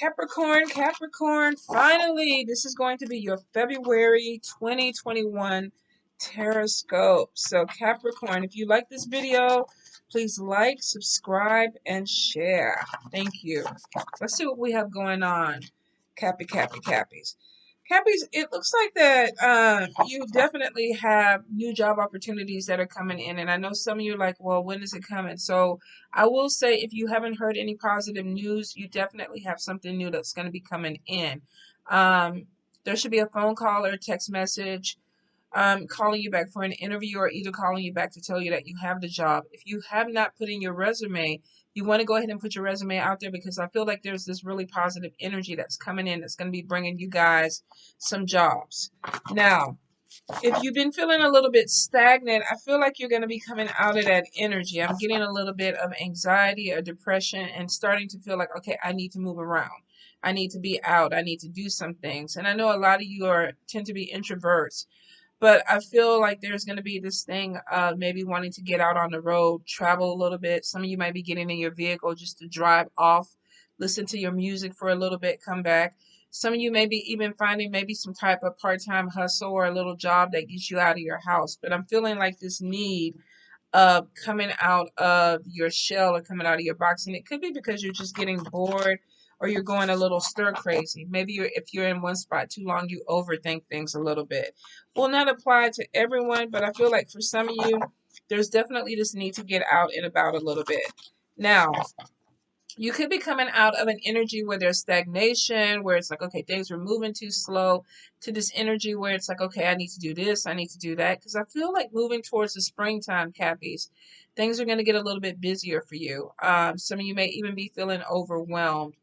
Capricorn, finally, this is going to be your February 2021 Teroscope. So Capricorn, if you like this video, please like, subscribe, and share. Thank you. Let's see what we have going on. Cappies. Cappies, it looks like that you definitely have new job opportunities that are coming in. And I know some of you are like, well, when is it coming? So I will say if you haven't heard any positive news, you definitely have something new that's going to be coming in. There should be a phone call or a text message calling you back for an interview or either calling you back to tell you that you have the job. If you have not put in your resume, you want to go ahead and put your resume out there because I feel like there's this really positive energy that's coming in that's going to be bringing you guys some jobs. Now, if you've been feeling a little bit stagnant, I feel like you're going to be coming out of that energy. I'm getting a little bit of anxiety or depression and starting to feel like, okay, I need to move around. I need to be out. I need to do some things. And I know a lot of you tend to be introverts. But I feel like there's going to be this thing of maybe wanting to get out on the road, travel a little bit. Some of you might be getting in your vehicle just to drive off, listen to your music for a little bit, come back. Some of you may be even finding maybe some type of part-time hustle or a little job that gets you out of your house. But I'm feeling like this need of coming out of your shell or coming out of your box. And it could be because you're just getting bored or you're going a little stir crazy. Maybe if you're in one spot too long, you overthink things a little bit. Will not apply to everyone, but I feel like for some of you, there's definitely this need to get out and about a little bit. Now, you could be coming out of an energy where there's stagnation, where it's like, okay, things are moving too slow, to this energy where it's like, okay, I need to do this, I need to do that. Because I feel like moving towards the springtime, Cappies, things are going to get a little bit busier for you. Some of you may even be feeling overwhelmed.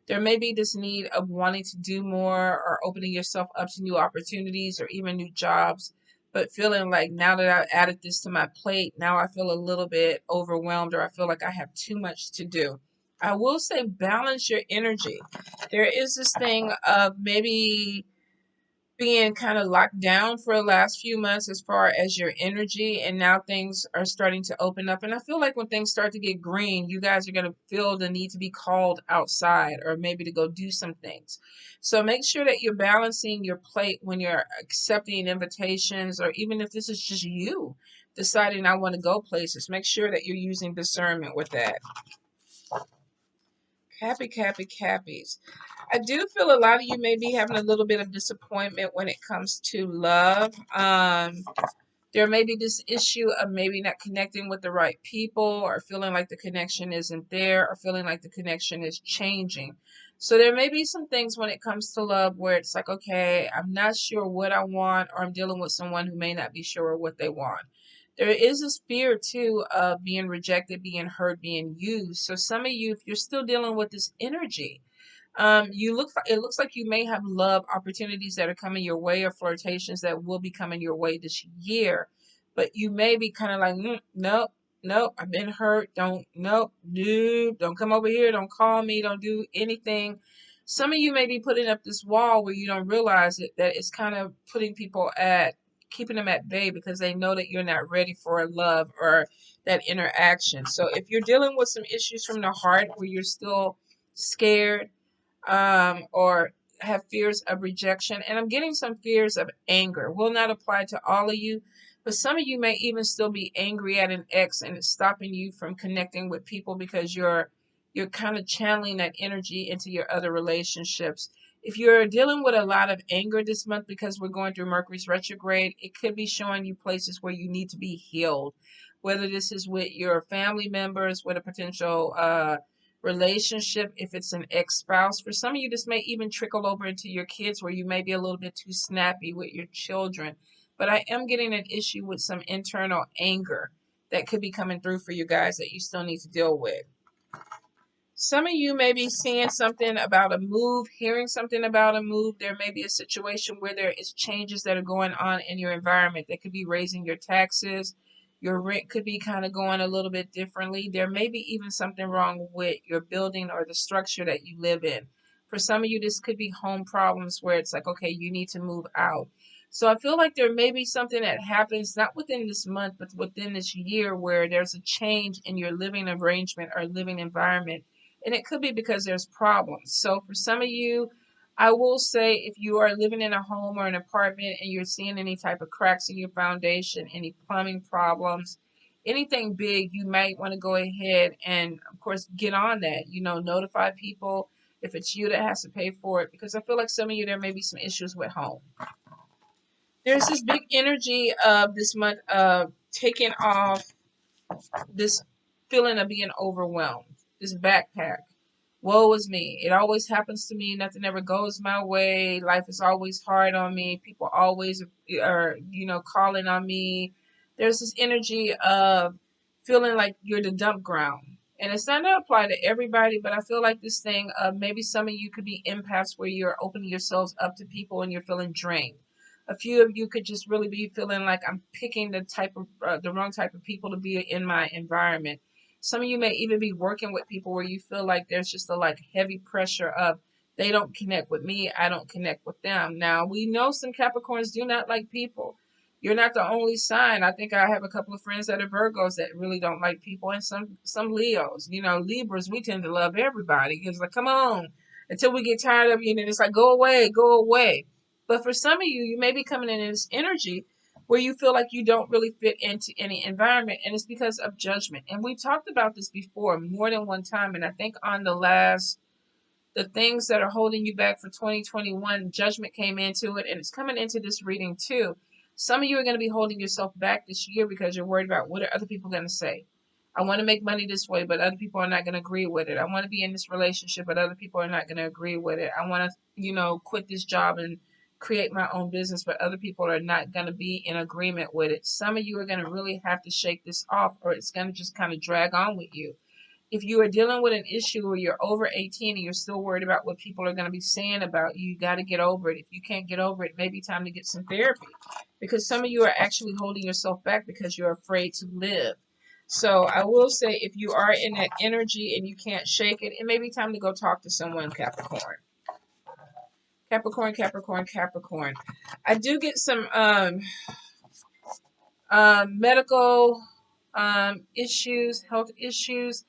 There may be this need of wanting to do more or opening yourself up to new opportunities or even new jobs, but feeling like now that I've added this to my plate, now I feel a little bit overwhelmed or I feel like I have too much to do. I will say balance your energy. There is this thing of maybe being kind of locked down for the last few months as far as your energy, and now things are starting to open up. And I feel like when things start to get green, you guys are going to feel the need to be called outside or maybe to go do some things. So make sure that you're balancing your plate when you're accepting invitations, or even if this is just you deciding I want to go places, make sure that you're using discernment with that. Cappies. I do feel a lot of you may be having a little bit of disappointment when it comes to love. There may be this issue of maybe not connecting with the right people or feeling like the connection isn't there or feeling like the connection is changing. So there may be some things when it comes to love where it's like, okay, I'm not sure what I want, or I'm dealing with someone who may not be sure what they want. There is this fear too of being rejected, being hurt, being used. So some of you, if you're still dealing with this energy, it looks like you may have love opportunities that are coming your way or flirtations that will be coming your way this year. But you may be kind of like, nope, I've been hurt. Nope, don't come over here. Don't call me. Don't do anything. Some of you may be putting up this wall where you don't realize it, that it's kind of keeping them at bay because they know that you're not ready for love or that interaction. So if you're dealing with some issues from the heart where you're still scared, or have fears of rejection, and I'm getting some fears of anger, will not apply to all of you, but some of you may even still be angry at an ex and it's stopping you from connecting with people because you're kind of channeling that energy into your other relationships. If you're dealing with a lot of anger this month because we're going through Mercury's retrograde, it could be showing you places where you need to be healed. Whether this is with your family members, with a potential relationship, if it's an ex-spouse. For some of you, this may even trickle over into your kids where you may be a little bit too snappy with your children. But I am getting an issue with some internal anger that could be coming through for you guys that you still need to deal with. Some of you may be seeing something about a move, hearing something about a move. There may be a situation where there is changes that are going on in your environment that could be raising your taxes. Your rent could be kind of going a little bit differently. There may be even something wrong with your building or the structure that you live in. For some of you, this could be home problems where it's like, okay, you need to move out. So I feel like there may be something that happens not within this month, but within this year where there's a change in your living arrangement or living environment And it could be because there's problems. So for some of you, I will say if you are living in a home or an apartment and you're seeing any type of cracks in your foundation, any plumbing problems, anything big, you might want to go ahead and, of course, get on that. Notify people if it's you that has to pay for it, because I feel like some of you, there may be some issues with home. There's this big energy of this month of taking off this feeling of being overwhelmed, this backpack. Woe is me. It always happens to me. Nothing ever goes my way. Life is always hard on me. People always are, calling on me. There's this energy of feeling like you're the dump ground. And it's not to apply to everybody, but I feel like this thing of maybe some of you could be empaths where you're opening yourselves up to people and you're feeling drained. A few of you could just really be feeling like I'm picking the wrong type of people to be in my environment. Some of you may even be working with people where you feel like there's just a heavy pressure of they don't connect with me, I don't connect with them. Now we know some Capricorns do not like people. You're not the only sign. I think I have a couple of friends that are Virgos that really don't like people, and some Leos. Libras, we tend to love everybody. It's like, come on, until we get tired of you, and it's like, go away, go away. But for some of you, you may be coming in this energy where you feel like you don't really fit into any environment, and it's because of judgment. And we talked about this before more than one time, and I think on the things that are holding you back for 2021, judgment came into it, and it's coming into this reading too. Some of you are going to be holding yourself back this year because you're worried about what are other people going to say. I want to make money this way, but other people are not going to agree with it. I want to be in this relationship, but other people are not going to agree with it. I want to, quit this job and create my own business, but other people are not going to be in agreement with it. Some of you are going to really have to shake this off, or it's going to just kind of drag on with you. If you are dealing with an issue where you're over 18 and you're still worried about what people are going to be saying about you, you got to get over it. If you can't get over it, maybe time to get some therapy, because some of you are actually holding yourself back because you're afraid to live. So I will say, if you are in that energy and you can't shake it, it may be time to go talk to someone, Capricorn. Capricorn, Capricorn, Capricorn. I do get some medical issues, health issues.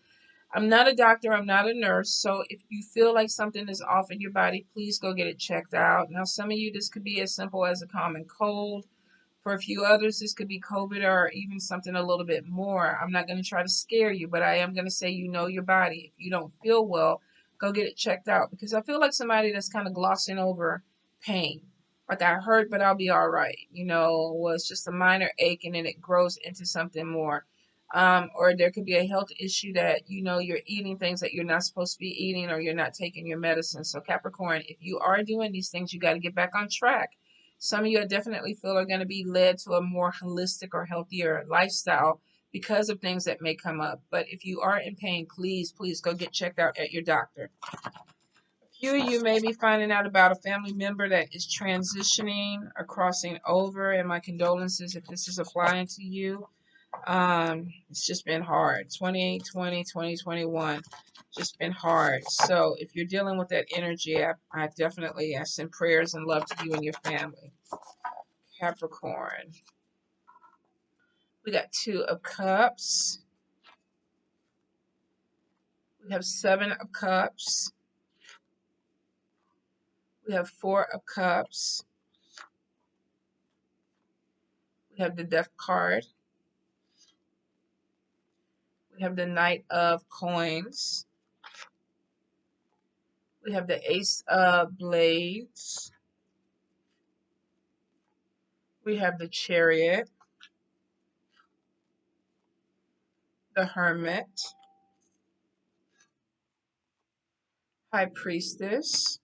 I'm not a doctor, I'm not a nurse, so if you feel like something is off in your body, please go get it checked out. Now, some of you, this could be as simple as a common cold. For a few others, this could be COVID or even something a little bit more. I'm not going to try to scare you, but I am going to say you know your body. If you don't feel well, go get it checked out, because I feel like somebody that's kind of glossing over pain. Like, I hurt, but I'll be all right. Well, it's just a minor ache and then it grows into something more. Or there could be a health issue that, you're eating things that you're not supposed to be eating, or you're not taking your medicine. So Capricorn, if you are doing these things, you got to get back on track. Some of you I definitely feel are going to be led to a more holistic or healthier lifestyle because of things that may come up. But if you are in pain, please, please go get checked out at your doctor. A few of you may be finding out about a family member that is transitioning or crossing over, and my condolences if this is applying to you. It's just been hard. 2020, 2021, just been hard. So if you're dealing with that energy, I definitely send prayers and love to you and your family. Capricorn. We got 2 of Cups. We have 7 of Cups. We have 4 of Cups. We have the Death card. We have the Knight of Coins. We have the Ace of Blades. We have the Chariot. The Hermit. High Priestess.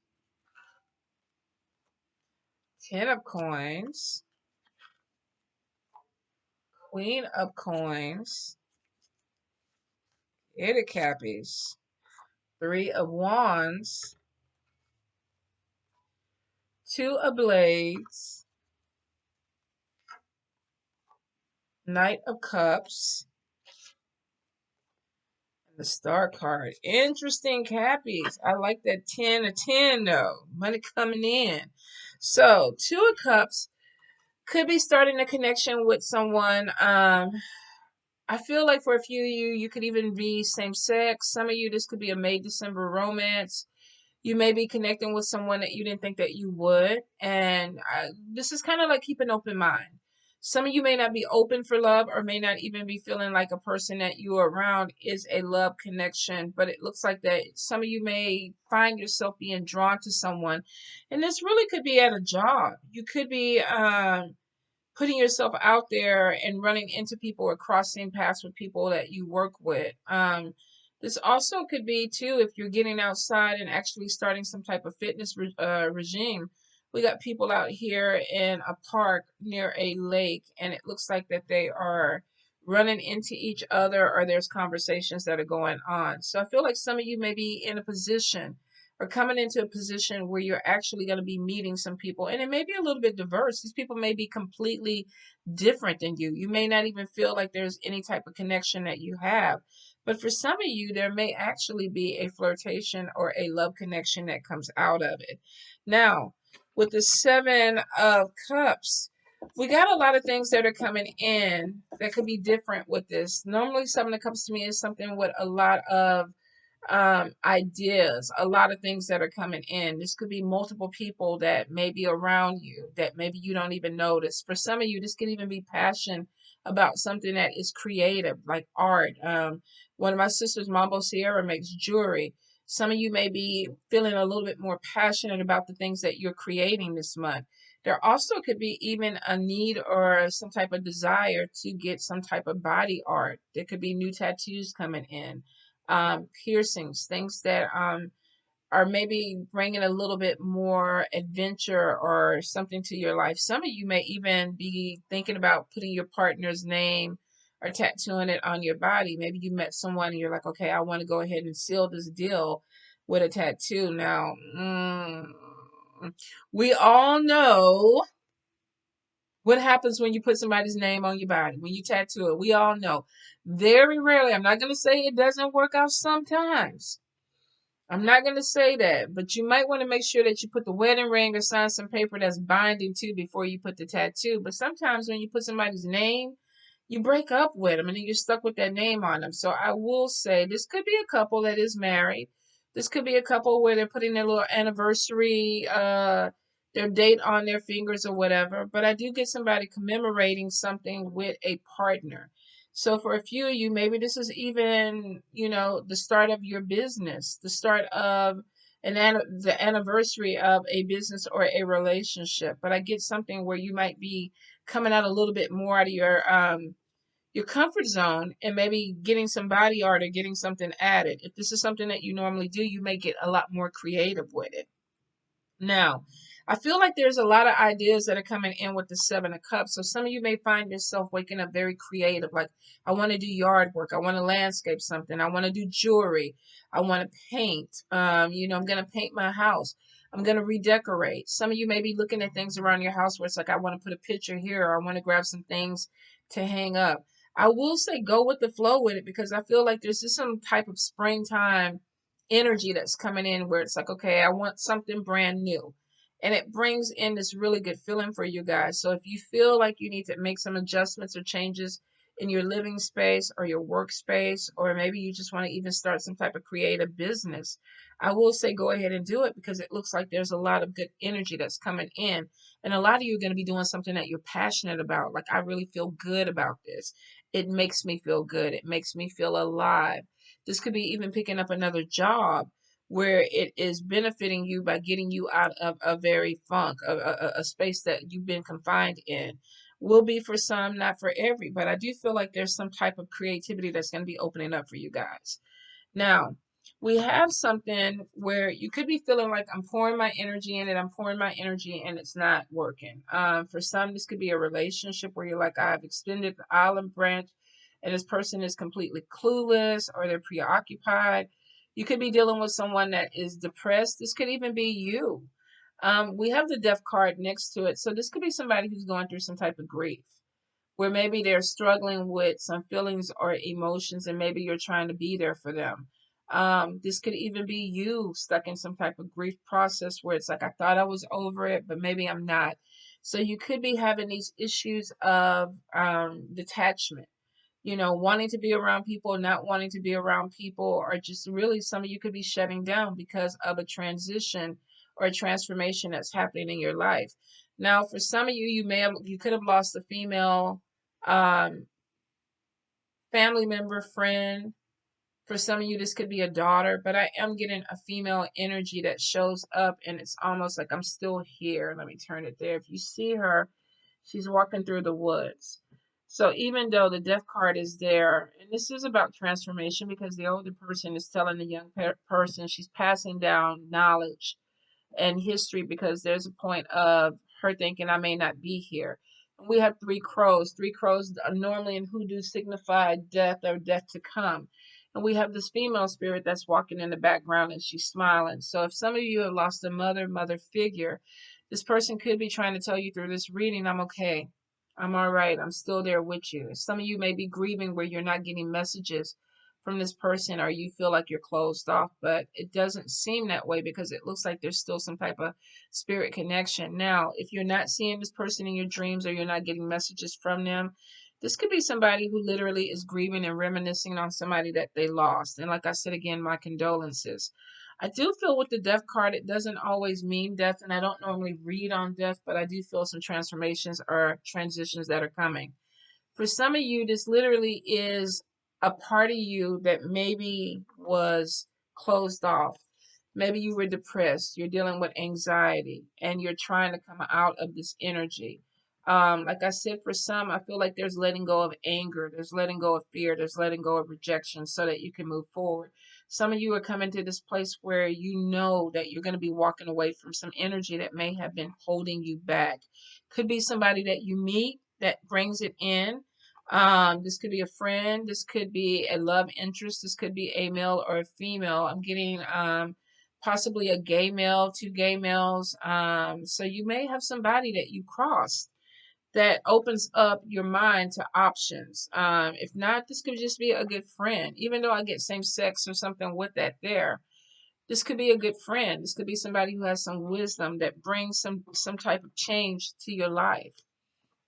10 of Coins. Queen of Coins. Eight of Cappies. 3 of Wands. 2 of Blades. Knight of Cups. And the Star card. Interesting, Cappies. I like that 10 of 10 though. Money coming in. So 2 of Cups could be starting a connection with someone I feel like for a few of you, you could even be same sex. Some of you, this could be a May December romance. You may be connecting with someone that you didn't think that you would. And this is kind of like keep an open mind. Some of you may not be open for love or may not even be feeling like a person that you are around is a love connection. But it looks like that some of you may find yourself being drawn to someone. And this really could be at a job. You could be putting yourself out there and running into people or crossing paths with people that you work with. This also could be too if you're getting outside and actually starting some type of fitness regime. We got people out here in a park near a lake, and it looks like that they are running into each other or there's conversations that are going on. So I feel like some of you may be in a position or coming into a position where you're actually going to be meeting some people, and it may be a little bit diverse. These people may be completely different than you. You may not even feel like there's any type of connection that you have. But for some of you, there may actually be a flirtation or a love connection that comes out of it. Now, with the Seven of Cups, we got a lot of things that are coming in that could be different with this. Normally, Seven of Cups to me is something with a lot of ideas, a lot of things that are coming in. This could be multiple people that may be around you that maybe you don't even notice. For some of you, this could even be passion about something that is creative, like art. One of my sisters, Mambo Sierra, makes jewelry. Some of you may be feeling a little bit more passionate about the things that you're creating this month. There also could be even a need or some type of desire to get some type of body art. There could be new tattoos coming in, piercings, things that are maybe bringing a little bit more adventure or something to your life. Some of you may even be thinking about putting your partner's name or tattooing it on your body. Maybe you met someone and you're like, okay, I want to go ahead and seal this deal with a tattoo. Now, we all know what happens when you put somebody's name on your body, when you tattoo it. We all know. Very rarely, I'm not going to say it doesn't work out sometimes. I'm not going to say that, but you might want to make sure that you put the wedding ring or sign some paper that's binding too before you put the tattoo. But sometimes when you put somebody's name, you break up with them and then you're stuck with that name on them. So I will say this could be a couple that is married. This could be a couple where they're putting their little anniversary, their date on their fingers or whatever. But I do get somebody commemorating something with a partner. So for a few of you, maybe this is even, the start of your business, the start of the anniversary of a business or a relationship. But I get something where you might be coming out a little bit more out of your comfort zone and maybe getting some body art or getting something added. If this is something that you normally do, you may get a lot more creative with it. Now, I feel like there's a lot of ideas that are coming in with the Seven of Cups. So some of you may find yourself waking up very creative. Like, I want to do yard work. I want to landscape something. I want to do jewelry. I want to paint. I'm going to paint my house. I'm going to redecorate. Some of you may be looking at things around your house where it's like, I want to put a picture here or I want to grab some things to hang up. I will say go with the flow with it because I feel like there's just some type of springtime energy that's coming in where it's like, okay, I want something brand new. And it brings in this really good feeling for you guys. So if you feel like you need to make some adjustments or changes in your living space or your workspace, or maybe you just want to even start some type of creative business, I will say go ahead and do it because it looks like there's a lot of good energy that's coming in. And a lot of you are going to be doing something that you're passionate about. Like, I really feel good about this. It makes me feel good. It makes me feel alive. This could be even picking up another job where it is benefiting you by getting you out of a very funk, a space that you've been confined in. Will be for some, not for every, but I do feel like there's some type of creativity that's going to be opening up for you guys. Now, we have something where you could be feeling like I'm pouring my energy in it, I'm pouring my energy and it's not working. For some, this could be a relationship where you're like, I've extended the olive branch and this person is completely clueless or they're preoccupied. You could be dealing with someone that is depressed. This could even be you. We have the death card next to it. So this could be somebody who's going through some type of grief where maybe they're struggling with some feelings or emotions and maybe you're trying to be there for them. This could even be you stuck in some type of grief process where it's like, I thought I was over it, but maybe I'm not. So you could be having these issues of detachment. wanting to be around people, not wanting to be around people, or just really some of you could be shutting down because of a transition or a transformation that's happening in your life. Now, for some of you, you could have lost a female um, family member, friend. For some of you, this could be a daughter, but I am getting a female energy that shows up, and it's almost like I'm still here. Let me turn it there. If you see her, she's walking through the woods. So even though the death card is there, and this is about transformation because the older person is telling the young person she's passing down knowledge and history because there's a point of her thinking I may not be here. And we have three crows. Three crows normally in hoodoo signify death or death to come. And we have this female spirit that's walking in the background and she's smiling. So if some of you have lost a mother figure, this person could be trying to tell you through this reading, I'm okay. I'm all right. I'm still there with you. Some of you may be grieving where you're not getting messages from this person or you feel like you're closed off, but it doesn't seem that way because it looks like there's still some type of spirit connection. Now, if you're not seeing this person in your dreams or you're not getting messages from them, this could be somebody who literally is grieving and reminiscing on somebody that they lost. And like I said again, my condolences. I do feel with the death card, it doesn't always mean death, and I don't normally read on death, but I do feel some transformations or transitions that are coming. For some of you, this literally is a part of you that maybe was closed off. Maybe you were depressed, you're dealing with anxiety, and you're trying to come out of this energy. Like I said, for some, I feel like there's letting go of anger, there's letting go of fear, there's letting go of rejection so that you can move forward. Some of you are coming to this place where you know that you're going to be walking away from some energy that may have been holding you back. Could be somebody that you meet that brings it in. This could be a friend, this could be a love interest, this could be a male or a female. I'm getting possibly a gay male, two gay males. So you may have somebody that you cross that opens up your mind to options. If not, this could just be a good friend. Even though I get same sex or something with that there, this could be a good friend. This could be somebody who has some wisdom that brings some type of change to your life,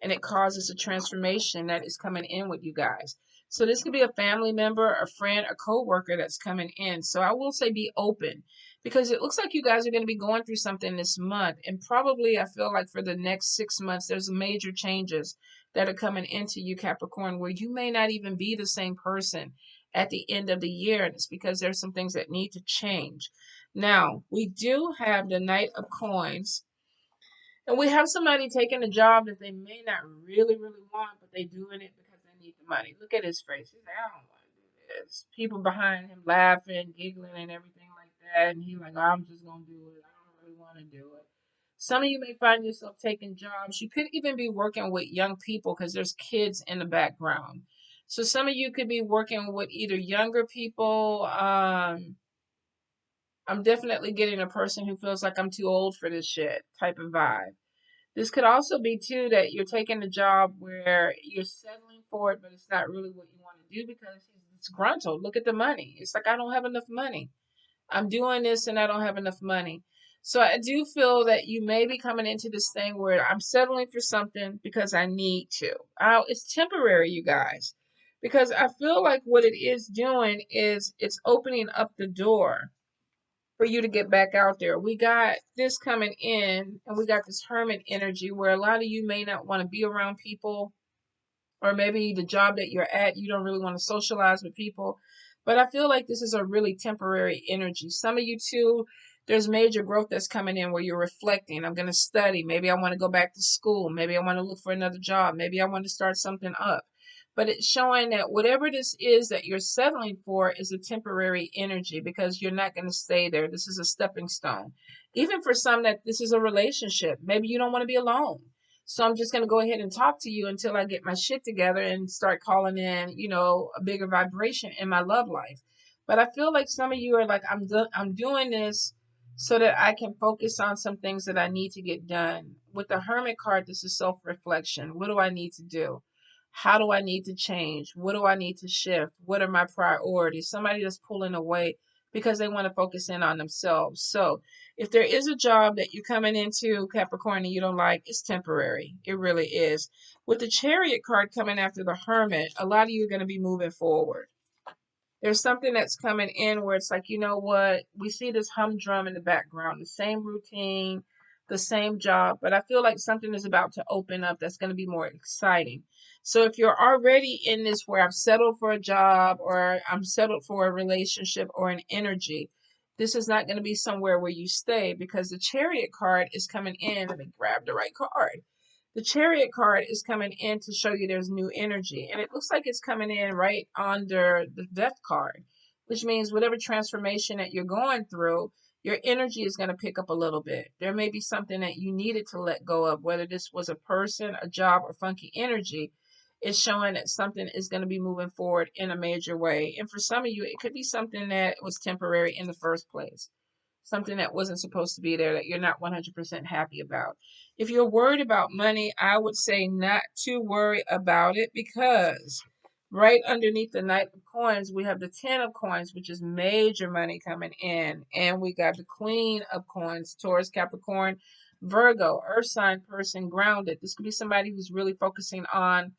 and it causes a transformation that is coming in with you guys. So this could be a family member, a friend, a co-worker that's coming in. So I will say be open because it looks like you guys are going to be going through something this month. And probably I feel like for the next 6 months, there's major changes that are coming into you, Capricorn, where you may not even be the same person at the end of the year. And it's because there's some things that need to change. Now, we do have the Knight of Coins, and we have somebody taking a job that they may not really want, but they doing it because they need the money. Look at his face. He's like, I don't want to do this. People behind him laughing, giggling, and everything like that. And he's like, I'm just going to do it. I don't really want to do it. Some of you may find yourself taking jobs. You could even be working with young people because there's kids in the background. So some of you could be working with either younger people. I'm definitely getting a person who feels like I'm too old for this shit type of vibe. This could also be too that you're taking a job where you're settling for it, but it's not really what you want to do because he's disgruntled. Look at the money. It's like I don't have enough money. I'm doing this and I don't have enough money. So I do feel that you may be coming into this thing where I'm settling for something because I need to. It's temporary, you guys, because I feel like what it is doing is it's opening up the door for you to get back out there. We got this coming in, and we got this hermit energy where a lot of you may not want to be around people, or maybe the job that you're at, you don't really want to socialize with people. But I feel like this is a really temporary energy. Some of you too, there's major growth that's coming in where you're reflecting. I'm going to study. Maybe I want to go back to school. Maybe I want to look for another job. Maybe I want to start something up. But it's showing that whatever this is that you're settling for is a temporary energy because you're not going to stay there. This is a stepping stone. Even for some that this is a relationship. Maybe you don't want to be alone. So I'm just going to go ahead and talk to you until I get my shit together and start calling in, a bigger vibration in my love life. But I feel like some of you are like, I'm doing this so that I can focus on some things that I need to get done. With the Hermit card, this is self-reflection. What do I need to do? How do I need to change? What do I need to shift? What are my priorities? Somebody that's pulling away because they want to focus in on themselves. So if there is a job that you're coming into, Capricorn, and you don't like, it's temporary. It really is. With the Chariot card coming after the Hermit, a lot of you are going to be moving forward. There's something that's coming in where it's like, you know what? We see this humdrum in the background, the same routine, the same job, but I feel like something is about to open up that's going to be more exciting. So if you're already in this where I've settled for a job or I'm settled for a relationship or an energy, this is not going to be somewhere where you stay, because the Chariot card is coming in. Let me grab the right card. The Chariot card is coming in to show you there's new energy. And it looks like it's coming in right under the Death card, which means whatever transformation that you're going through, your energy is going to pick up a little bit. There may be something that you needed to let go of, whether this was a person, a job, or funky energy. It's showing that something is going to be moving forward in a major way. And for some of you, it could be something that was temporary in the first place, something that wasn't supposed to be there that you're not 100% happy about. If you're worried about money, I would say not to worry about it, because right underneath the Knight of Coins, we have the Ten of Coins, which is major money coming in. And we got the Queen of Coins, Taurus, Capricorn, Virgo, Earth sign person, grounded. This could be somebody who's really focusing on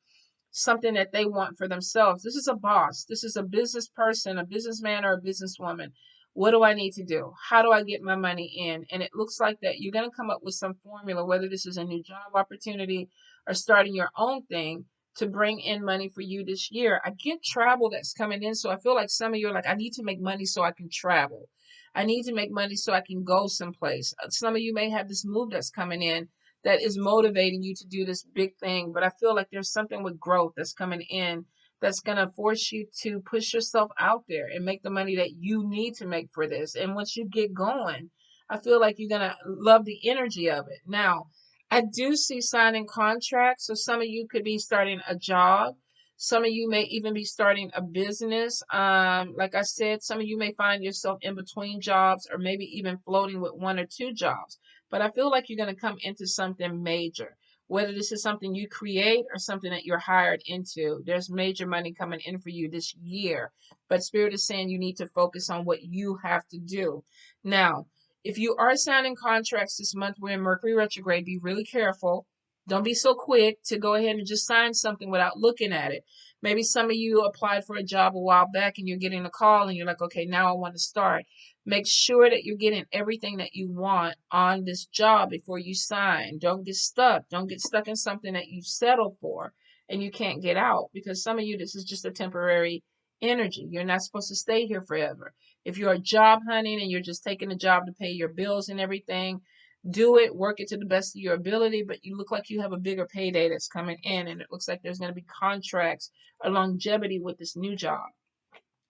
something that they want for themselves. This is a boss. This is a business person, a businessman, or a businesswoman. What do I need to do? How do I get my money in? And it looks like that you're going to come up with some formula, whether this is a new job opportunity or starting your own thing, to bring in money for you this year. I get travel that's coming in. So I feel like some of you are like, I need to make money so I can travel. I need to make money so I can go someplace. Some of you may have this move that's coming in that is motivating you to do this big thing. But I feel like there's something with growth that's coming in that's going to force you to push yourself out there and make the money that you need to make for this. And once you get going, I feel like you're going to love the energy of it. Now, I do see signing contracts. So some of you could be starting a job. Some of you may even be starting a business. Like I said, some of you may find yourself in between jobs, or maybe even floating with one or two jobs. But I feel like you're going to come into something major, whether this is something you create or something that you're hired into. There's major money coming in for you this year. But Spirit is saying you need to focus on what you have to do. Now, if you are signing contracts this month, we're in Mercury retrograde, be really careful. Don't be so quick to go ahead and just sign something without looking at it. Maybe some of you applied for a job a while back and you're getting a call and you're like, okay, now I want to start. Make sure that you're getting everything that you want on this job before you sign. Don't get stuck. Don't get stuck in something that you settled for and you can't get out, because some of you, this is just a temporary energy. You're not supposed to stay here forever. If you're job hunting and you're just taking a job to pay your bills and everything, do it, work it to the best of your ability, but you look like you have a bigger payday that's coming in, and it looks like there's going to be contracts or longevity with this new job.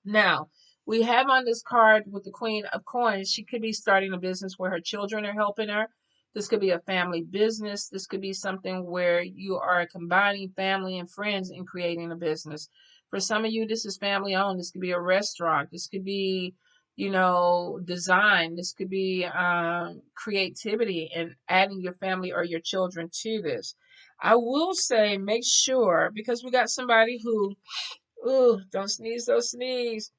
Now, we have on this card with the Queen of Coins, she could be starting a business where her children are helping her. This could be a family business. This could be something where you are combining family and friends and creating a business. For some of you, this is family owned. This could be a restaurant. This could be, design. This could be creativity and adding your family or your children to this. I will say, make sure, because we got somebody who, ooh, don't sneeze, don't sneeze.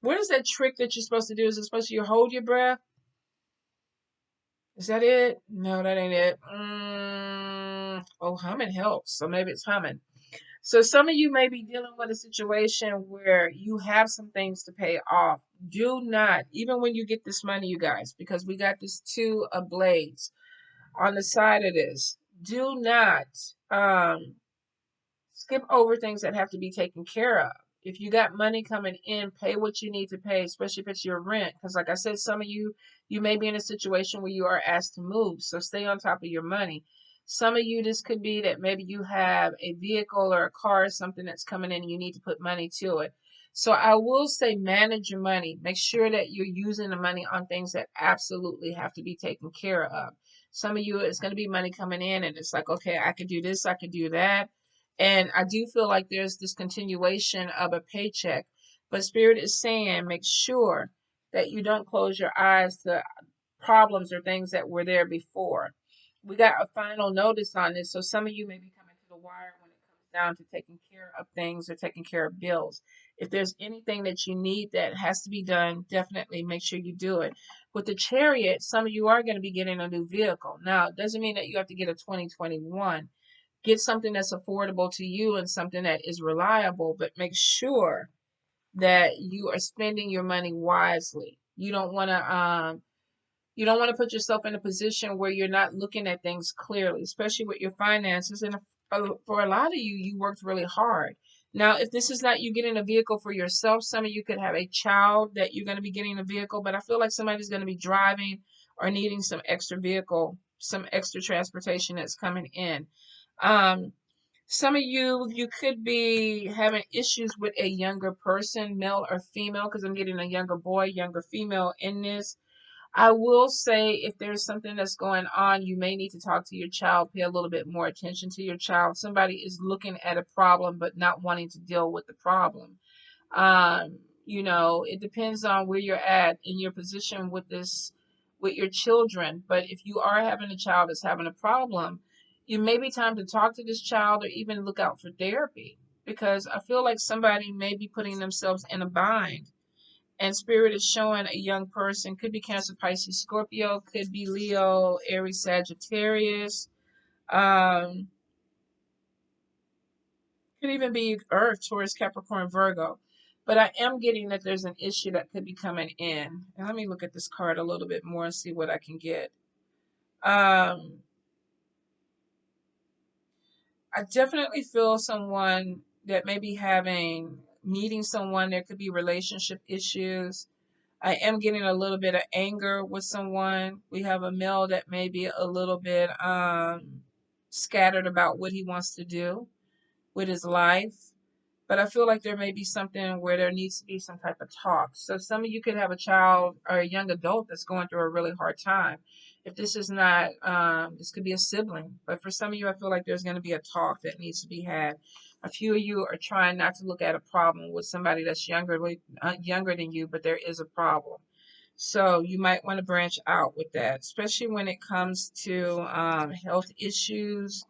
What is that trick that you're supposed to do? Is it supposed to you hold your breath? Is that it? No, that ain't it. Oh, humming helps. So maybe it's humming. So some of you may be dealing with a situation where you have some things to pay off. Do not, even when you get this money, you guys, because we got this Two of Blades on the side of this. Do not skip over things that have to be taken care of. If you got money coming in, pay what you need to pay, especially if it's your rent. Because like I said, some of you, you may be in a situation where you are asked to move. So stay on top of your money. Some of you, this could be that maybe you have a vehicle or a car or something that's coming in and you need to put money to it. So I will say manage your money. Make sure that you're using the money on things that absolutely have to be taken care of. Some of you, it's going to be money coming in and it's like, okay, I could do this, I could do that. And I do feel like there's this continuation of a paycheck. But Spirit is saying, make sure that you don't close your eyes to problems or things that were there before. We got a final notice on this. So some of you may be coming to the wire when it comes down to taking care of things or taking care of bills. If there's anything that you need that has to be done, definitely make sure you do it. With the Chariot, some of you are going to be getting a new vehicle. Now, it doesn't mean that you have to get a 2021. Get something that's affordable to you and something that is reliable, but make sure that you are spending your money wisely. You don't want to put yourself in a position where you're not looking at things clearly, especially with your finances. And for a lot of you, you worked really hard. Now, if this is not you getting a vehicle for yourself, some of you could have a child that you're going to be getting a vehicle, but I feel like somebody's going to be driving or needing some extra vehicle, some extra transportation that's coming in. Um, some of you could be having issues with a younger person, male or female, because I'm getting a younger boy, younger female in this. I will say if there's something that's going on, you may need to talk to your child, pay a little bit more attention to your child. Somebody is looking at a problem but not wanting to deal with the problem. It depends on where you're at in your position with this, with your children. But if you are having a child that's having a problem, it may be time to talk to this child or even look out for therapy because I feel like somebody may be putting themselves in a bind. And Spirit is showing a young person, could be Cancer, Pisces, Scorpio, could be Leo, Aries, Sagittarius, um, could even be Earth, Taurus, Capricorn, Virgo. But I am getting that there's an issue that could be coming in. And let me look at this card a little bit more and see what I can get. I definitely feel someone that may be meeting someone. There could be relationship issues. I am getting a little bit of anger with someone. We have a male that may be a little bit scattered about what he wants to do with his life. But I feel like there may be something where there needs to be some type of talk. So some of you could have a child or a young adult that's going through a really hard time. If this is not, this could be a sibling. But for some of you, I feel like there's going to be a talk that needs to be had. A few of you are trying not to look at a problem with somebody that's younger than you, but there is a problem. So you might want to branch out with that, especially when it comes to health issues.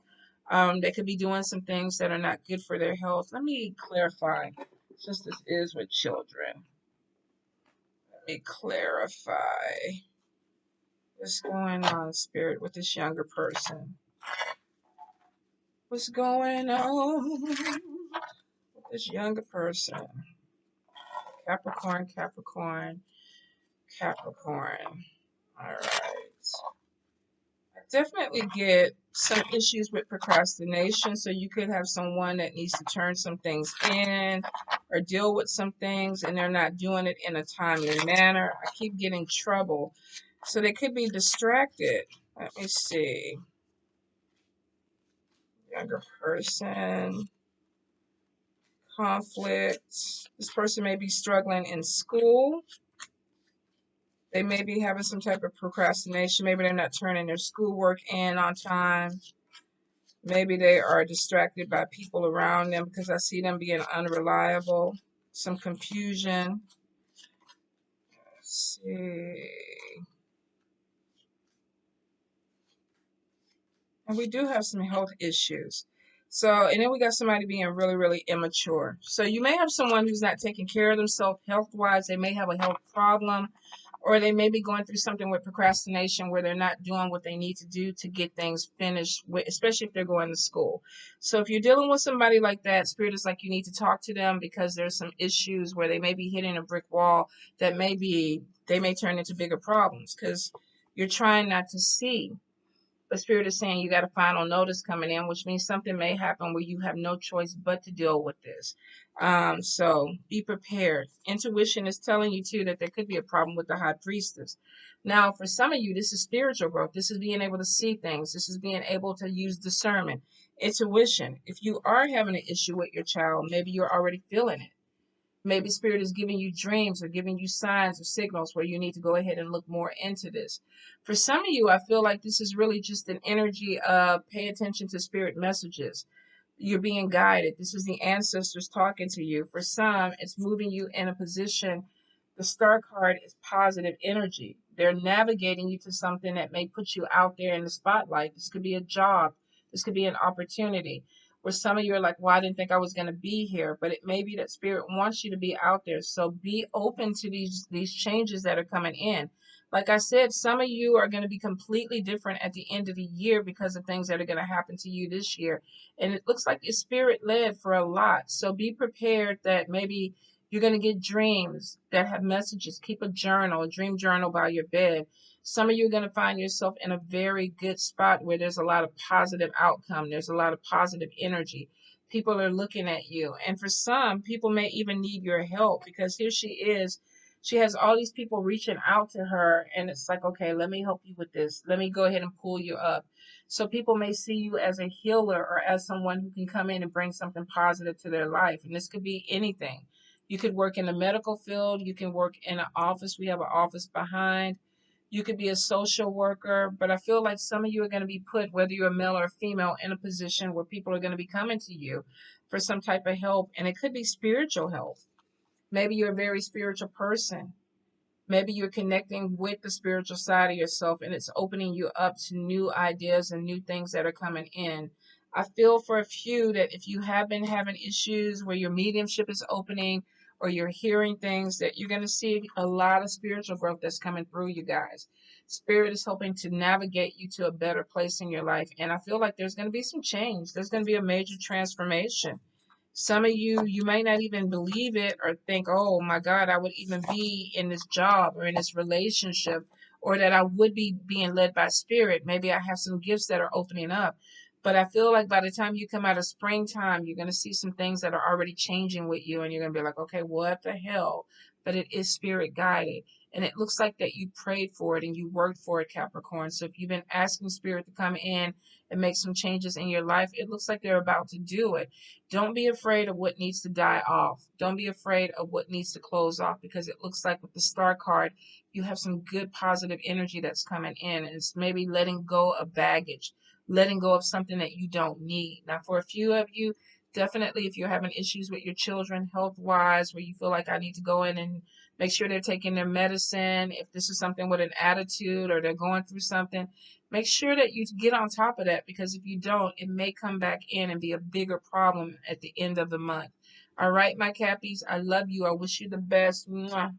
They could be doing some things that are not good for their health. Let me clarify, since this is with children. Let me clarify what's going on, Spirit, with this younger person. What's going on with this younger person? Capricorn, Capricorn, Capricorn. All right. Definitely get some issues with procrastination. So you could have someone that needs to turn some things in or deal with some things and they're not doing it in a timely manner. I keep getting trouble. So they could be distracted. Let me see. Younger person, conflict. This person may be struggling in school. They may be having some type of procrastination. Maybe they're not turning their schoolwork in on time. Maybe they are distracted by people around them because I see them being unreliable. Some confusion. Let's see. And we do have some health issues. So, and then we got somebody being really, really immature. So you may have someone who's not taking care of themselves health-wise. They may have a health problem, or they may be going through something with procrastination where they're not doing what they need to do to get things finished, especially if they're going to school. So if you're dealing with somebody like that, Spirit is like you need to talk to them because there's some issues where they may be hitting a brick wall that they may turn into bigger problems because you're trying not to see. But Spirit is saying you got a final notice coming in, which means something may happen where you have no choice but to deal with this. So be prepared. Intuition is telling you too that there could be a problem with the high priestess. Now, for some of you, this is spiritual growth. This is being able to see things. This is being able to use discernment, intuition. If you are having an issue with your child, maybe you're already feeling it. Maybe Spirit is giving you dreams or giving you signs or signals where you need to go ahead and look more into this. For some of you, I feel like this is really just an energy of pay attention to Spirit messages. You're being guided. This is the ancestors talking to you. For some, it's moving you in a position. The star card is positive energy. They're navigating you to something that may put you out there in the spotlight. This could be a job. This could be an opportunity. where some of you are like, well, I didn't think I was going to be here, but it may be that Spirit wants you to be out there. So be open to these changes that are coming in. Like I said, some of you are going to be completely different at the end of the year because of things that are going to happen to you this year. And it looks like it's Spirit led for a lot. So be prepared that maybe you're going to get dreams that have messages. Keep a dream journal by your bed. Some of you are going to find yourself in a very good spot where there's a lot of positive outcome. There's a lot of positive energy. People are looking at you. And for some, people may even need your help because here she is. She has all these people reaching out to her, and it's like, okay, let me help you with this. Let me go ahead and pull you up. So people may see you as a healer or as someone who can come in and bring something positive to their life. And this could be anything. You could work in the medical field. You can work in an office. We have an office behind. You could be a social worker, but I feel like some of you are going to be put, whether you're a male or a female, in a position where people are going to be coming to you for some type of help. And it could be spiritual help. Maybe you're a very spiritual person. Maybe you're connecting with the spiritual side of yourself and it's opening you up to new ideas and new things that are coming in. I feel for a few that if you have been having issues where your mediumship is opening or you're hearing things, that you're going to see a lot of spiritual growth that's coming through you guys. Spirit is hoping to navigate you to a better place in your life. And I feel like there's going to be some change. There's going to be a major transformation. Some of you, you may not even believe it or think, oh my God, I would even be in this job or in this relationship, or that I would be being led by Spirit. Maybe I have some gifts that are opening up. But I feel like by the time you come out of springtime, you're going to see some things that are already changing with you. And you're going to be like, okay, what the hell? But it is Spirit guided. And it looks like that you prayed for it and you worked for it, Capricorn. So if you've been asking Spirit to come in and make some changes in your life, it looks like they're about to do it. Don't be afraid of what needs to die off. Don't be afraid of what needs to close off, because it looks like with the Star card, you have some good positive energy that's coming in. And it's maybe letting go of baggage, letting go of something that you don't need. Now, for a few of you, definitely if you're having issues with your children health-wise, where you feel like I need to go in and make sure they're taking their medicine, if this is something with an attitude or they're going through something, make sure that you get on top of that, because if you don't, it may come back in and be a bigger problem at the end of the month. All right, my Cappies, I love you. I wish you the best. Mwah.